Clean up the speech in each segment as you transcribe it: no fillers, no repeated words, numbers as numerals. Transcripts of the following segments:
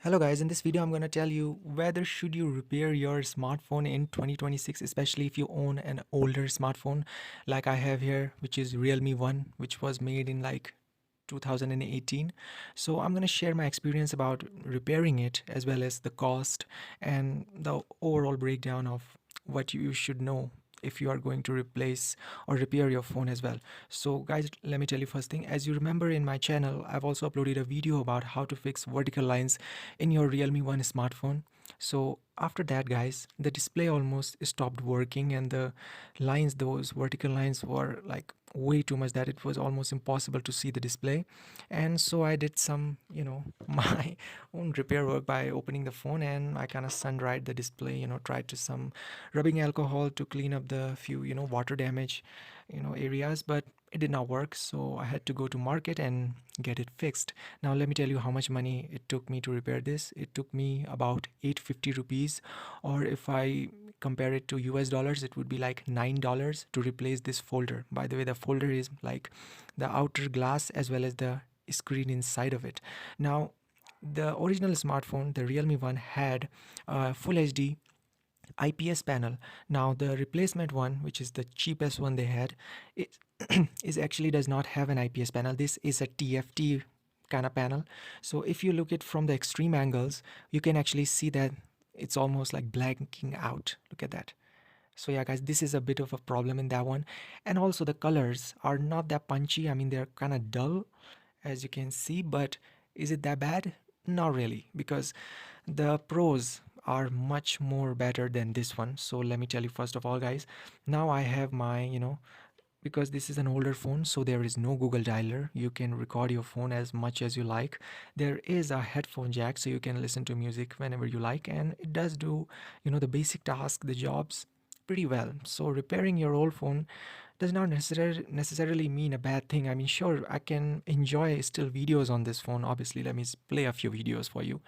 Hello guys, in this video I'm going to tell you whether should you repair your smartphone in 2026, especially if you own an older smartphone like I have here, which is Realme 1, which was made in like 2018. So I'm going to share my experience about repairing it as well as the cost and the overall breakdown of what you should know if you are going to replace or repair your phone as well. So guys, let me tell you first thing, as you remember in my channel, I've also uploaded a video about how to fix vertical lines in your Realme 1 smartphone. So after that guys, the display almost stopped working and the lines, those vertical lines were like way too much that it was almost impossible to see the display. And so I did some, my own repair work by opening the phone, and I kind of sun dried the display, tried to some rubbing alcohol to clean up the few, water damage, areas, but it did not work. So I had to go to market and get it fixed. Now let me tell you how much money it took me to repair this. It took me about 850 rupees, or if I compare it to US dollars, it would be like $9 to replace this folder. By the way, the folder is like the outer glass as well as the screen inside of it. Now the original smartphone, the Realme one, had full HD IPS panel. Now the replacement one, which is the cheapest one they had, it is actually does not have an IPS panel. This is a TFT kind of panel. So if you look at from the extreme angles, you can actually see that it's almost like blanking out. Look at that. So yeah guys, this is a bit of a problem in that one. And also the colors are not that punchy. I mean, they're kind of dull as you can see, but is it that bad? Not really, because the pros are much more better than this one. So let me tell you first of all guys, now I have my, because this is an older phone, so there is no Google dialer. You can record your phone as much as you like. There is a headphone jack, so you can listen to music whenever you like, and it does do, the basic task, the jobs pretty well. So repairing your old phone does not necessarily mean a bad thing. I mean, sure, I can enjoy still videos on this phone. Obviously, let me play a few videos for you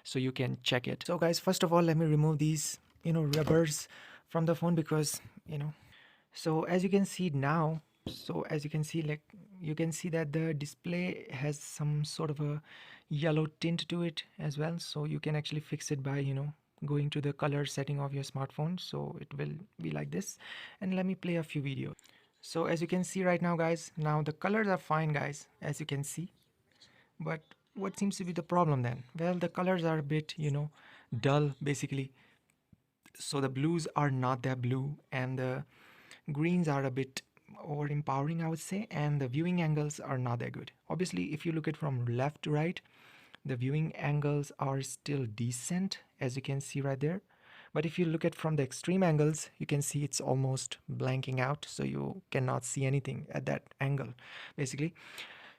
so you can check it. So guys, first of all, let me remove these, rubbers from the phone because, so as you can see now, so as you can see, like you can see that the display has some sort of a yellow tint to it as well. So you can actually fix it by, going to the color setting of your smartphone. So it will be like this. And let me play a few videos. So as you can see right now guys, now the colors are fine guys, as you can see. But what seems to be the problem then? Well, the colors are a bit, dull basically. So the blues are not that blue, and the greens are a bit overpowering, I would say, and the viewing angles are not that good. Obviously, if you look at from left to right, the viewing angles are still decent, as you can see right there. But if you look at from the extreme angles, you can see it's almost blanking out, so you cannot see anything at that angle, basically.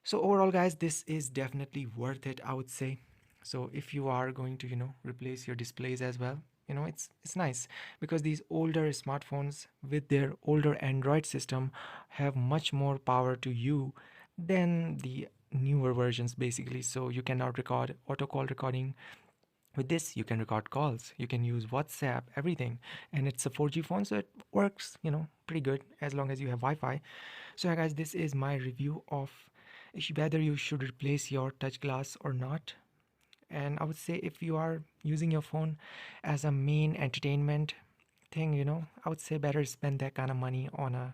So overall, guys, this is definitely worth it, I would say. So if you are going to, replace your displays as well, it's nice because these older smartphones with their older Android system have much more power to you than the newer versions, basically. So you can now record auto call recording. With this, you can record calls, you can use WhatsApp, everything, and it's a 4G phone, so it works, pretty good as long as you have Wi-Fi. So, yeah, guys, this is my review of whether you should replace your touch glass or not. And I would say if you are using your phone as a main entertainment thing, I would say better spend that kind of money on a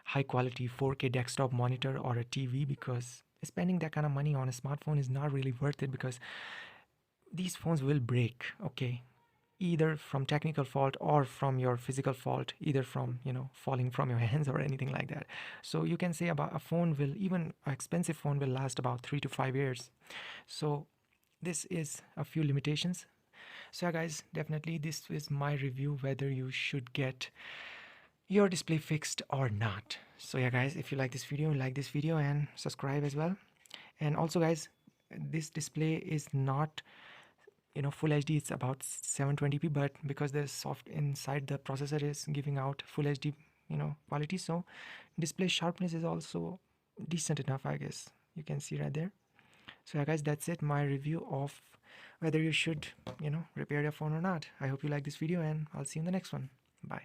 high quality 4K desktop monitor or a TV, because spending that kind of money on a smartphone is not really worth it, because these phones will break, okay, either from technical fault or from your physical fault, either from falling from your hands or anything like that. So you can say about a phone will, even an expensive phone will last about 3 to 5 years. So this is a few limitations. So yeah guys, definitely this is my review whether you should get your display fixed or not. So yeah guys, if you like this video and subscribe as well. And also guys, this display is not full HD. It's about 720p, but because the soft inside the processor is giving out full HD quality, so display sharpness is also decent enough, I guess. You can see right there. So yeah guys, that's it, my review of whether you should repair your phone or not. I hope you like this video, and I'll see you in the next one. Bye.